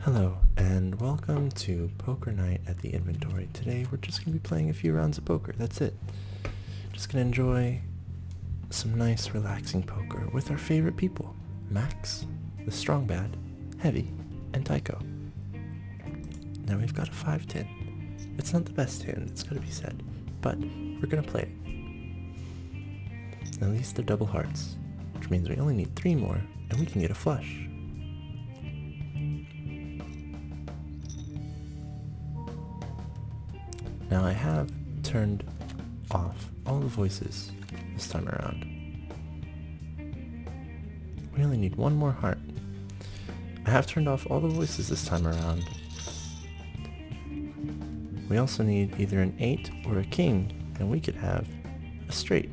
Hello, and welcome to Poker Night at the Inventory. Today we're just going to be playing a few rounds of poker, that's it. Just going to enjoy some nice relaxing poker with our favorite people. Max, the Strong Bad, Heavy, and Tycho. Now we've got a 5-10. It's not the best hand, it's got to be said, but we're going to play it. At least they're double hearts, which means we only need 3 more, and we can get a flush. Now I have turned off all the voices this time around. We only need 1 more heart. I have turned off all the voices this time around. We also need either an 8 or a king, and we could have a straight.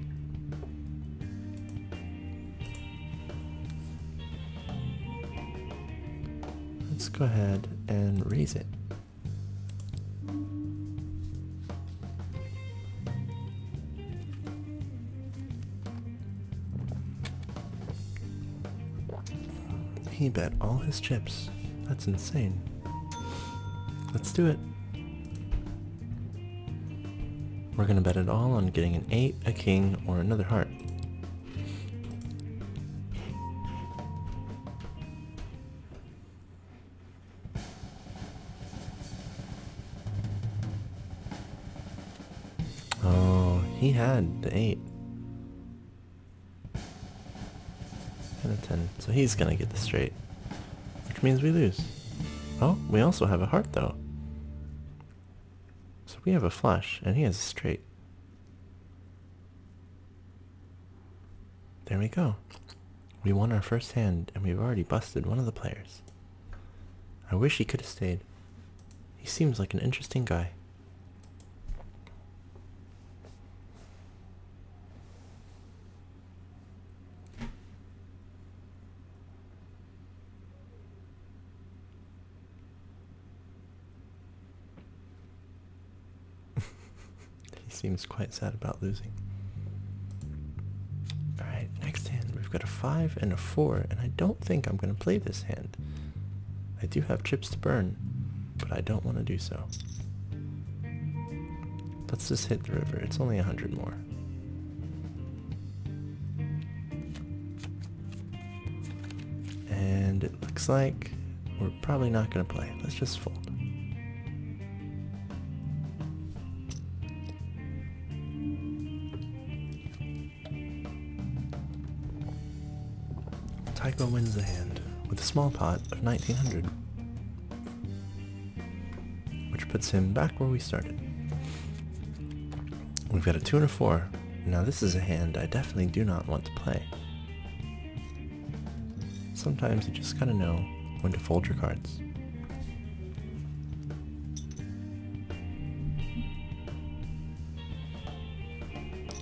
Let's go ahead and raise it. He bet all his chips. That's insane. Let's do it. We're gonna bet it all on getting an 8, a king, or another heart. Oh, he had the 8. And a 10, so he's gonna get the straight, which means we lose. Oh, we also have a heart though. So we have a flush, and he has a straight. There we go. We won our first hand, and we've already busted one of the players. I wish he could have stayed. He seems like an interesting guy. Seems quite sad about losing. Alright, next hand. We've got a 5 and a 4, and I don't think I'm going to play this hand. I do have chips to burn, but I don't want to do so. Let's just hit the river. It's only 100 more. And it looks like we're probably not going to play. Let's just fold. Tycho wins the hand with a small pot of 1900, which puts him back where we started. We've got a 2 and a 4. Now this is a hand I definitely do not want to play. Sometimes you just gotta know when to fold your cards.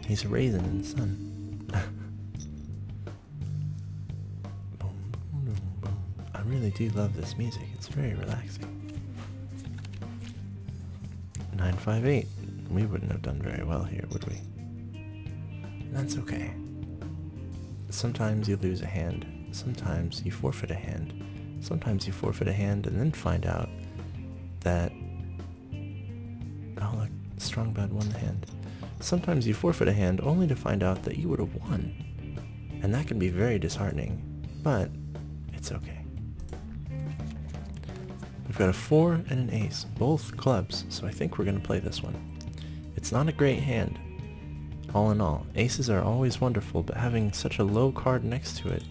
He's a raisin in the sun. I really do love this music. It's very relaxing. 9-5-8. We wouldn't have done very well here, would we? That's okay. Sometimes you lose a hand. Sometimes you forfeit a hand. Sometimes you forfeit a hand and then find out that... Oh look, Strong Bad won the hand. Sometimes you forfeit a hand only to find out that you would have won. And that can be very disheartening, but it's okay. We've got a 4 and an ace, both clubs, so I think we're going to play this one. It's not a great hand. All in all, aces are always wonderful, but having such a low card next to it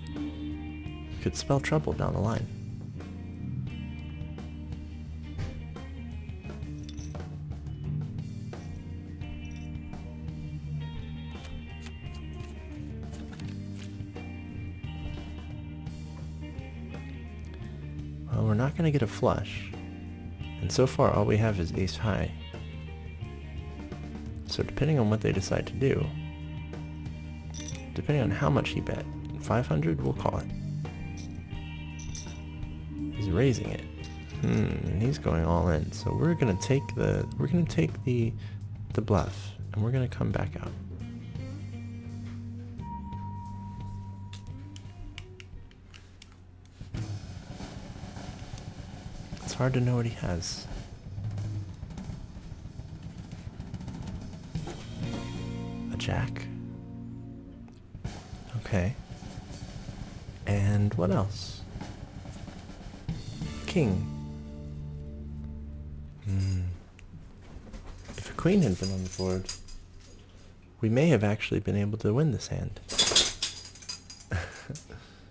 could spell trouble down the line. Well, we're not going to get a flush, and so far all we have is ace high. So depending on what they decide to do, depending on how much he bet, 500, we'll call it. He's raising it. And he's going all in. So we're gonna take the bluff, and we're gonna come back out. It's hard to know what he has. A jack. Okay. And what else? King. If a queen had been on the board, we may have actually been able to win this hand.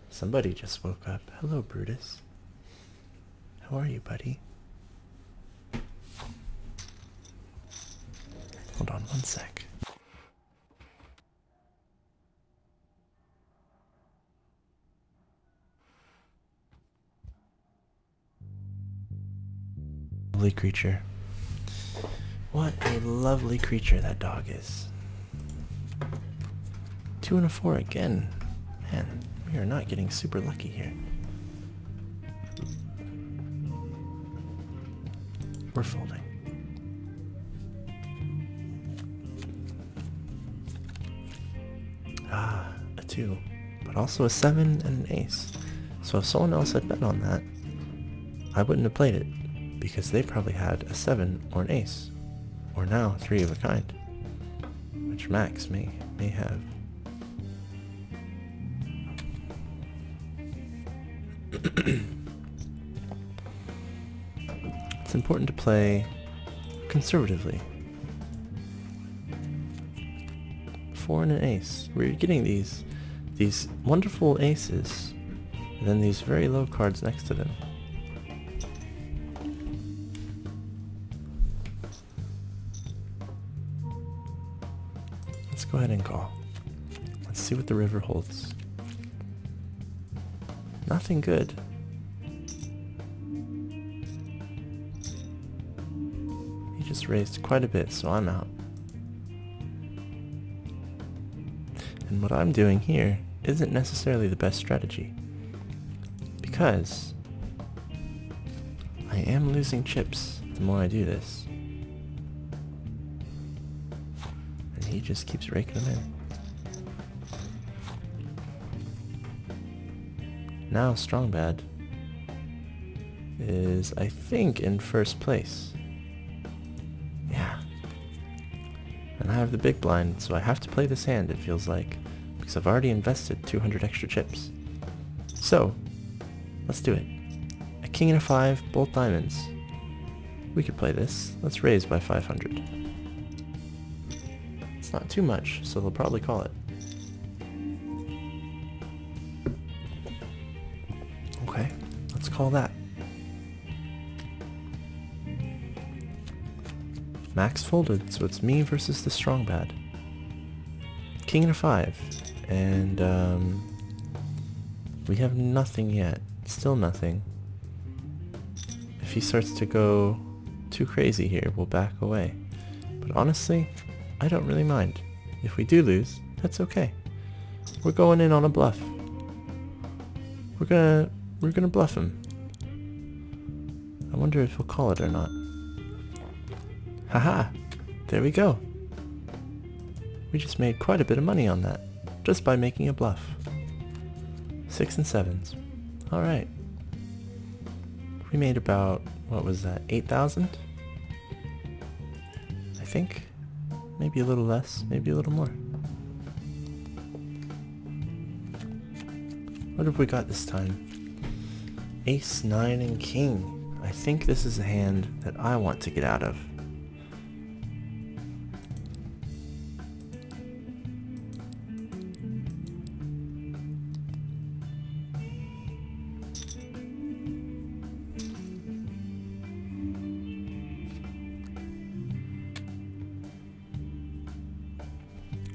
Somebody just woke up. Hello, Brutus. How are you, buddy? Hold on one sec. Lovely creature. What a lovely creature that dog is. 2 and a 4 again. Man, we are not getting super lucky here. We're folding. Ah, a 2. But also a 7 and an ace. So if someone else had bet on that, I wouldn't have played it, because they probably had a 7 or an ace. Or now 3 of a kind. Which Max may have. It's important to play conservatively. 4 and an ace. We're getting these wonderful aces, and then these very low cards next to them. Let's go ahead and call. Let's see what the river holds. Nothing good. He just raised quite a bit, so I'm out. And what I'm doing here isn't necessarily the best strategy, because I am losing chips the more I do this. And he just keeps raking them in. Now Strong Bad is, I think, in first place. Yeah. And I have the big blind, so I have to play this hand, it feels like, because I've already invested 200 extra chips. So, let's do it. A king and a 5, both diamonds. We could play this. Let's raise by 500. It's not too much, so they'll probably call it. Okay, let's call that. Max folded, so it's me versus the Strong Bad. King and a 5, and we have nothing yet. Still nothing. If he starts to go too crazy here, we'll back away. But honestly, I don't really mind. If we do lose, that's okay. We're going in on a bluff. We're gonna bluff him. I wonder if he'll call it or not. Haha! There we go. We just made quite a bit of money on that, just by making a bluff. 6 and 7s. Alright. We made about, what was that, 8,000? I think. Maybe a little less, maybe a little more. What have we got this time? Ace, 9, and King. I think this is a hand that I want to get out of.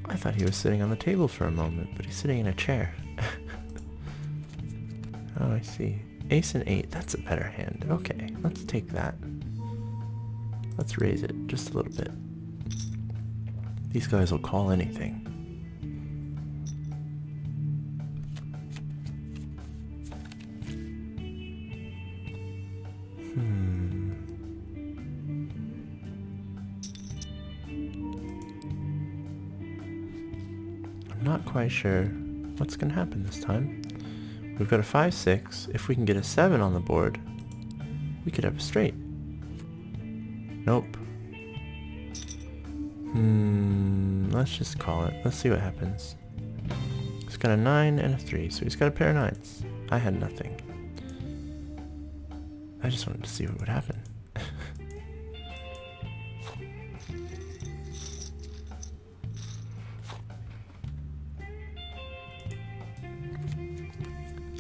I thought he was sitting on the table for a moment, but he's sitting in a chair. Oh, I see. Ace and 8, that's a better hand. Okay, let's take that. Let's raise it just a little bit. These guys will call anything. I'm not quite sure what's going to happen this time. We've got a 5-6. If we can get a 7 on the board, We could have a straight. Nope. Let's just call it. Let's see what happens. He's got a 9 and a 3, so he's got a pair of 9s. I had nothing. I just wanted to see what would happen.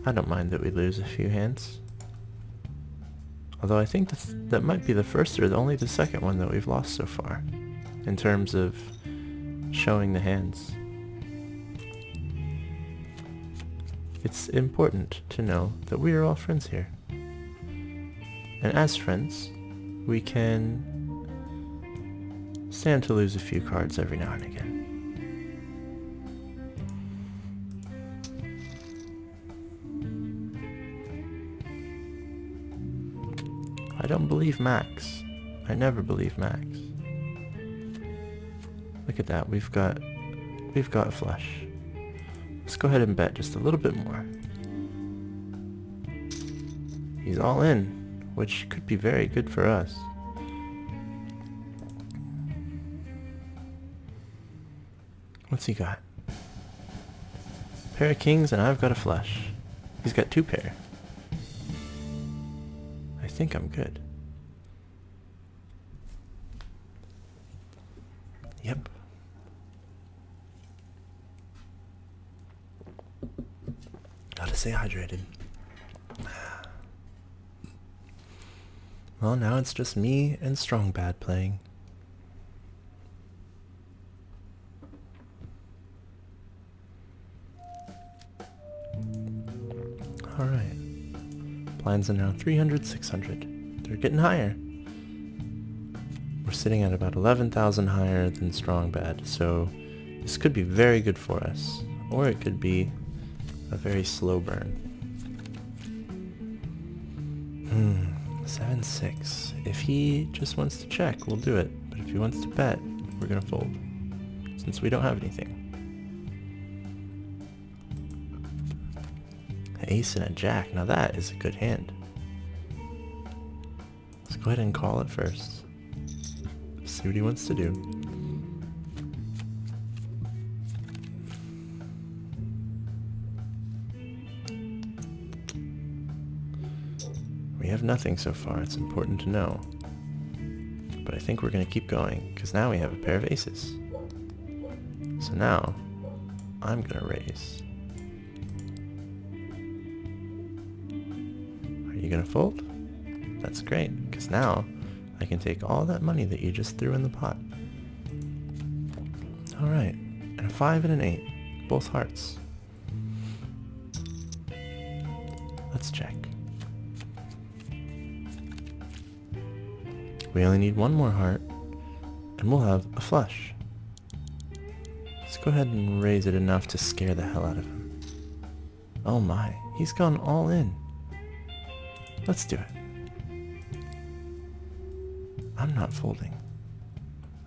I don't mind that we lose a few hands. Although I think that might be the first or only the second one that we've lost so far, in terms of showing the hands. It's important to know that we are all friends here. And as friends, we can stand to lose a few cards every now and again. I don't believe Max. I never believe Max. Look at that, we've got a flush. Let's go ahead and bet just a little bit more. He's all in, which could be very good for us. What's he got? Pair of kings and I've got a flush. He's got 2 pair. I think I'm good. Yep. Gotta stay hydrated. Well, now it's just me and Strong Bad playing. Alright. Blinds are now 300, 600. They're getting higher. We're sitting at about 11,000 higher than Strong Bad, so this could be very good for us. Or it could be a very slow burn. 7-6. If he just wants to check, we'll do it. But if he wants to bet, we're gonna fold. Since we don't have anything. Ace and a jack. Now that is a good hand. Let's go ahead and call it first. See what he wants to do. We have nothing so far, it's important to know. But I think we're going to keep going, because now we have a pair of aces. So now, I'm going to raise. Are you going to fold? That's great, because now I can take all that money that you just threw in the pot. Alright, and a 5 and an 8, both hearts. Let's check. We only need one more heart, and we'll have a flush. Let's go ahead and raise it enough to scare the hell out of him. Oh my, he's gone all in. Let's do it. I'm not folding.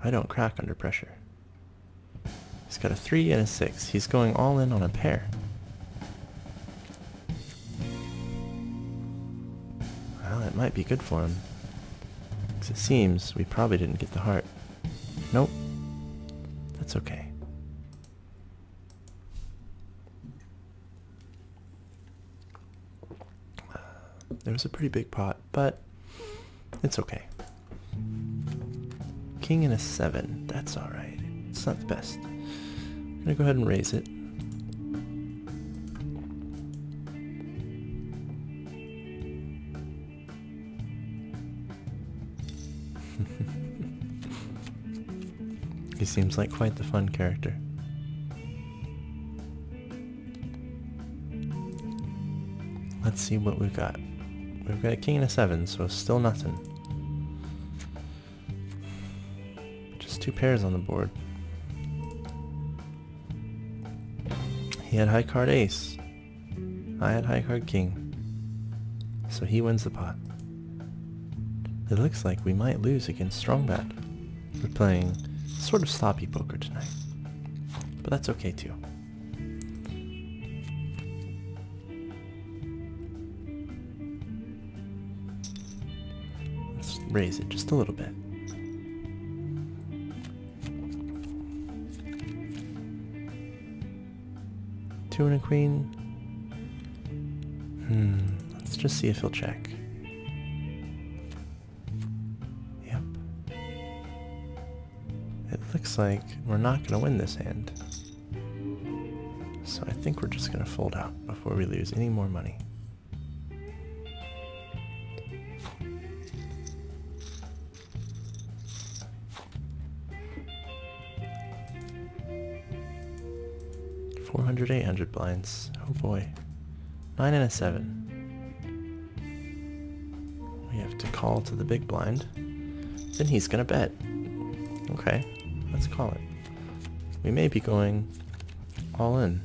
I don't crack under pressure. He's got a 3 and a 6. He's going all in on a pair. Well, it might be good for him. It seems we probably didn't get the heart. Nope. That's okay. There was a pretty big pot, but it's okay. King and a 7. That's alright. It's not the best. I'm gonna go ahead and raise it. He seems like quite the fun character. Let's see what we've got. We've got a king and a 7, so still nothing. Just 2 pairs on the board. He had high card ace. I had high card king. So he wins the pot. It looks like we might lose against Strong Bad. We're playing sort of sloppy poker tonight. But that's okay too. raise it just a little bit. Two and a queen. Let's just see if he'll check. Yep. It looks like we're not going to win this hand. So I think we're just going to fold out before we lose any more money. $400, 800 blinds. Oh boy. 9 and a 7. We have to call to the big blind. Then he's gonna bet. Okay, let's call it. We may be going all in.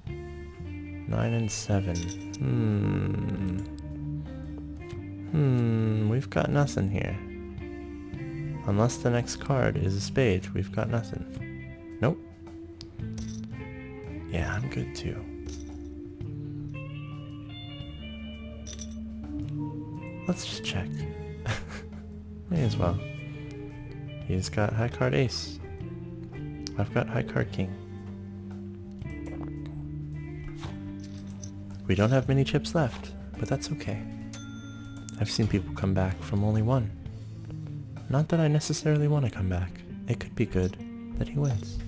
9 and 7. We've got nothing here. Unless the next card is a spade, we've got nothing. Nope. Yeah, I'm good too. Let's just check. May as well. He's got high card ace. I've got high card king. We don't have many chips left, but that's okay. I've seen people come back from only one. Not that I necessarily want to come back. It could be good that he wins.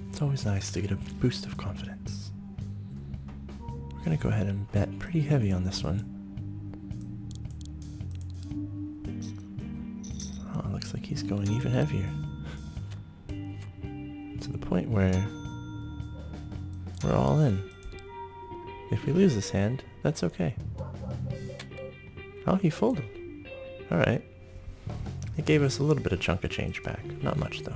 It's always nice to get a boost of confidence. We're gonna go ahead and bet pretty heavy on this one. Oh, it looks like he's going even heavier. To the point where we're all in. If we lose this hand, that's okay. Oh, he folded. Alright. It gave us a little bit of chunk of change back. Not much though.